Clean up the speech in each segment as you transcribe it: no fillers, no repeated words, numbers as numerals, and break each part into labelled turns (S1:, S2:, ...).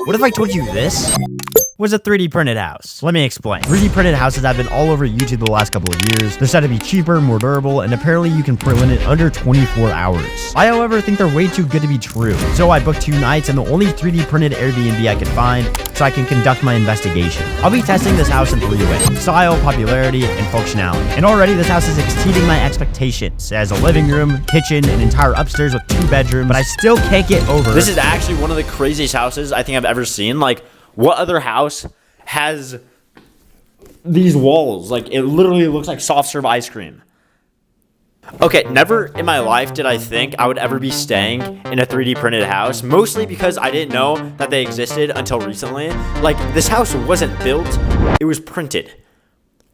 S1: What if I told you this was a 3D printed house? Let me explain. 3D printed houses have been all over YouTube the last couple of years. They're said to be cheaper, more durable, and apparently you can print one in under 24 hours. I, however, think they're way too good to be true. So I booked 2 nights and the only 3D printed Airbnb I could find so I can conduct my investigation. I'll be testing this house in 3 ways: style, popularity, and functionality. And already this house is exceeding my expectations. It has a living room, kitchen, an entire upstairs with 2 bedrooms, but I still can't get over.
S2: This is actually one of the craziest houses I think I've ever seen. Like, what other house has these walls? Like, it literally looks like soft serve ice cream. Okay, never in my life did I think I would ever be staying in a 3D printed house, mostly because I didn't know that they existed until recently. Like, this house wasn't built, it was printed.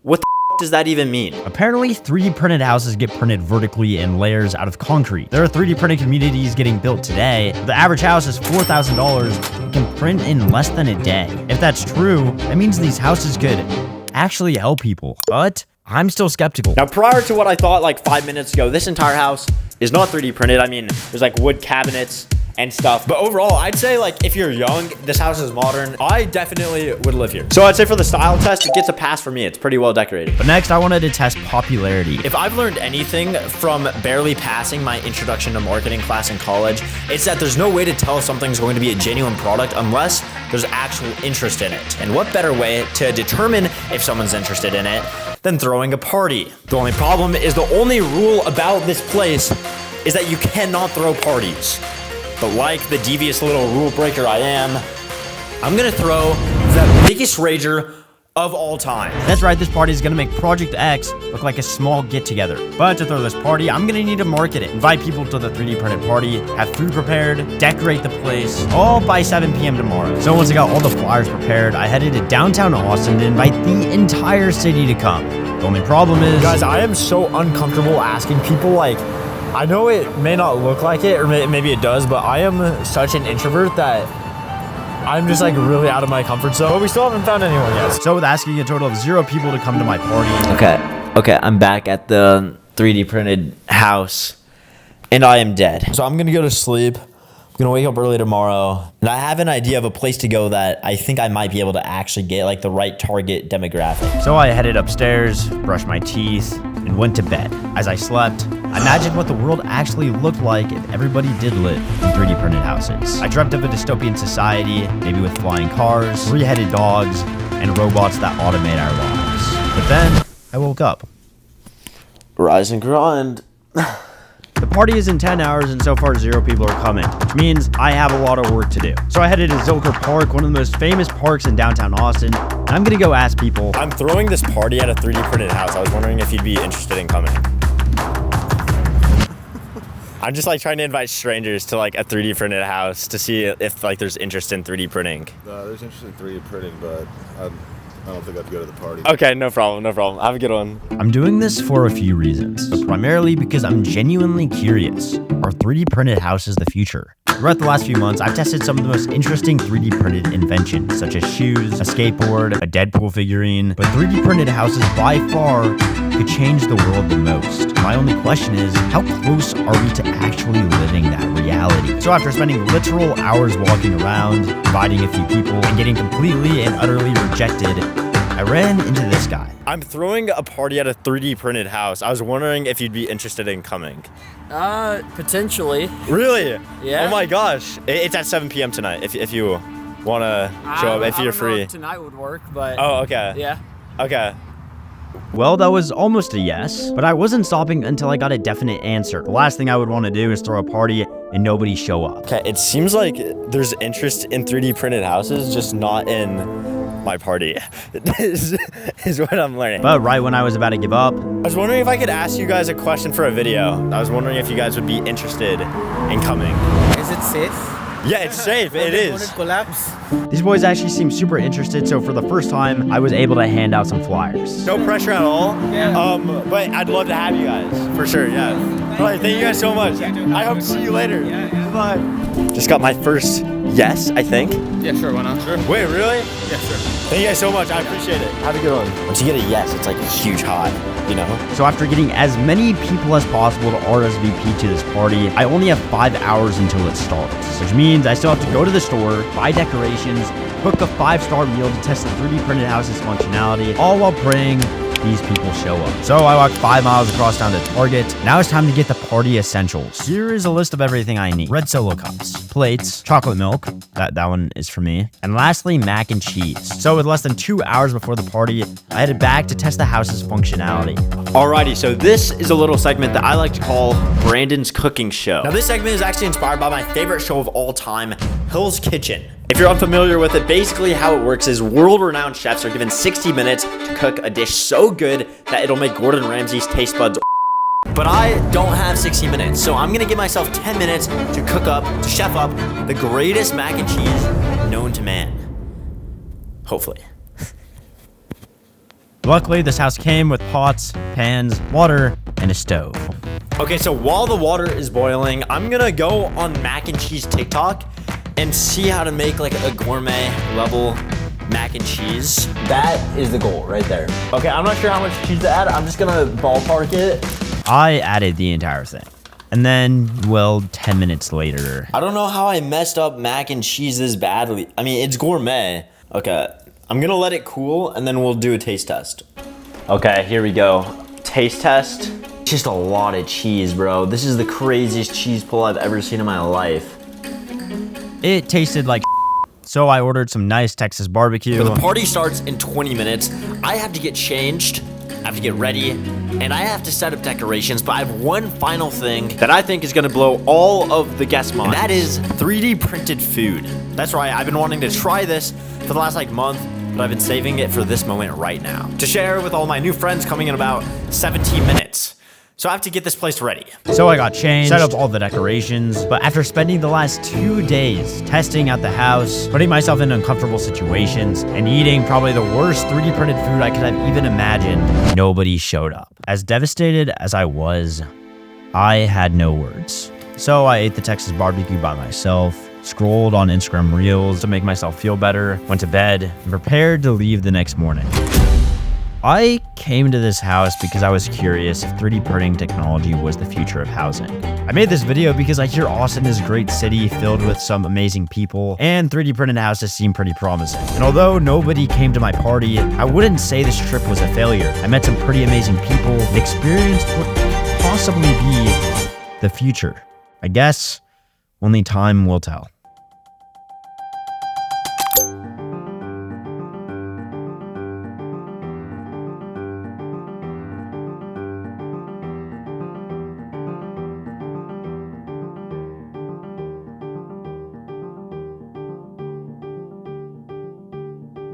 S2: What the does that even mean?
S1: Apparently, 3D printed houses get printed vertically in layers out of concrete. There are 3D printed communities getting built today. The average house is $4,000 and can print in less than a day. If that's true, that means these houses could actually help people. But I'm still skeptical.
S2: Now, prior to what I thought like 5 minutes ago, this entire house is not 3D printed. I mean, there's like wood cabinets and stuff. But overall, I'd say like if you're young, this house is modern. I definitely would live here. So I'd say for the style test, it gets a pass for me. It's pretty well decorated.
S1: But next, I wanted to test popularity.
S2: If I've learned anything from barely passing my introduction to marketing class in college, it's that there's no way to tell if something's going to be a genuine product unless there's actual interest in it. And what better way to determine if someone's interested in it than throwing a party? The only problem is the only rule about this place is that you cannot throw parties. But like the devious little rule breaker I am, I'm gonna throw the biggest rager of all time.
S1: That's right, this party is gonna make Project X look like a small get-together. But to throw this party, I'm gonna need to market it. Invite people to the 3D printed party, have food prepared, decorate the place, all by 7 p.m. tomorrow. So once I got all the flyers prepared, I headed to downtown Austin to invite the entire city to come. The only problem is...
S2: Guys, I am so uncomfortable asking people, like, I know it may not look like it, or maybe it does, but I am such an introvert that I'm just like really out of my comfort zone. But we still haven't found anyone yet.
S1: So with asking a total of 0 people to come to my party.
S2: Okay, I'm back at the 3D printed house, and I am dead. So I'm gonna go to sleep. I'm gonna wake up early tomorrow, and I have an idea of a place to go that I think I might be able to actually get like the right target demographic.
S1: So I headed upstairs, brushed my teeth, and went to bed. As I slept, I imagined what the world actually looked like if everybody did live in 3D printed houses. I dreamt of a dystopian society, maybe with flying cars, 3-headed dogs, and robots that automate our lives. But then, I woke up.
S2: Rise and grind.
S1: The party is in 10 hours and so far 0 people are coming, which means I have a lot of work to do. So I headed to Zilker Park, one of the most famous parks in downtown Austin, and I'm gonna go ask people.
S2: I'm throwing this party at a 3D printed house. I was wondering if you'd be interested in coming. I'm just like trying to invite strangers to like a 3D printed house to see if like there's interest in 3D printing.
S3: There's interest in 3D printing, but I don't think I'd go to the party.
S2: Okay, no problem. Have a good one.
S1: I'm doing this for a few reasons, but primarily because I'm genuinely curious. Are 3D printed houses the future? Throughout the last few months, I've tested some of the most interesting 3D printed inventions, such as shoes, a skateboard, a Deadpool figurine, but 3D printed houses by far could change the world the most. My only question is, how close are we to actually living that reality? So after spending literal hours walking around, inviting a few people, and getting completely and utterly rejected, I ran into this guy.
S2: I'm throwing a party at a 3D printed house. I was wondering if you'd be interested in coming.
S4: Potentially.
S2: Really?
S4: Yeah.
S2: Oh my gosh. It's at 7 p.m. tonight if you want to show up, if you're free.
S4: Tonight would work, but...
S2: Oh, okay.
S4: Yeah.
S2: Okay.
S1: Well, that was almost a yes, but I wasn't stopping until I got a definite answer. The last thing I would want to do is throw a party and nobody show up.
S2: Okay, it seems like there's interest in 3D printed houses, just not in my party. This is what I'm learning.
S1: But right when I was about to give up,
S2: I was wondering if I could ask you guys a question for a video. I was wondering if you guys would be interested in coming.
S4: Is it safe?
S2: Yeah, it's safe. It is.
S4: Collapse.
S1: these boys actually seem super interested, so for the first time, I was able to hand out some flyers.
S2: No pressure at all.
S4: Yeah.
S2: But I'd love to have you guys, for sure, yeah. All right, thank you guys so much. I hope to see you later. Bye. Just got my first yes, I think.
S4: Yeah, sure, why not? Sure.
S2: Wait, really?
S4: Yeah, sure.
S2: Thank you guys so much. I appreciate it. Have a good one. Once you get a yes, it's like a huge high. you know?
S1: So after getting as many people as possible to RSVP to this party, I only have 5 hours until it starts, which means I still have to go to the store, buy decorations, cook a 5-star meal to test the 3D printed house's functionality, all while praying these people show up. So I walked 5 miles across town to Target. Now it's time to get the party essentials. Here is a list of everything I need. Red Solo cups, plates, chocolate milk, that one is for me, and lastly, mac and cheese. So with less than 2 hours before the party, I headed back to test the house's functionality.
S2: Alrighty, so this is a little segment that I like to call Brandon's Cooking Show. Now this segment is actually inspired by my favorite show of all time, Hell's Kitchen. If you're unfamiliar with it, basically how it works is world-renowned chefs are given 60 minutes to cook a dish so good that it'll make Gordon Ramsay's taste buds. But I don't have 60 minutes, so I'm gonna give myself 10 minutes to cook up, to chef up the greatest mac and cheese known to man. Hopefully.
S1: Luckily, this house came with pots, pans, water, and a stove.
S2: Okay, so while the water is boiling, I'm gonna go on mac and cheese TikTok and see how to make like a gourmet level mac and cheese. That is the goal right there. Okay, I'm not sure how much cheese to add. I'm just gonna ballpark it.
S1: I added the entire thing. And then, well, 10 minutes later.
S2: I don't know how I messed up mac and cheese this badly. I mean, it's gourmet. Okay, I'm gonna let it cool and then we'll do a taste test. Okay, here we go. Taste test. Just a lot of cheese, bro. This is the craziest cheese pull I've ever seen in my life.
S1: It tasted like so I ordered some nice Texas barbecue.
S2: So the party starts in 20 minutes. I have to get changed, I have to get ready, and I have to set up decorations, but I have one final thing that I think is gonna blow all of the guests' minds. And that is 3D printed food. That's right, I've been wanting to try this for the last month, but I've been saving it for this moment right now to share with all my new friends coming in about 17 minutes. So I have to get this place ready.
S1: So I got changed, set up all the decorations, but after spending the last 2 days testing out the house, putting myself in uncomfortable situations, and eating probably the worst 3D printed food I could have even imagined, nobody showed up. As devastated as I was, I had no words. So I ate the Texas barbecue by myself, scrolled on Instagram Reels to make myself feel better, went to bed, and prepared to leave the next morning. I came to this house because I was curious if 3D printing technology was the future of housing. I made this video because I hear Austin is a great city filled with some amazing people, and 3D printed houses seem pretty promising. And although nobody came to my party, I wouldn't say this trip was a failure. I met some pretty amazing people and experienced what could possibly be the future. I guess only time will tell.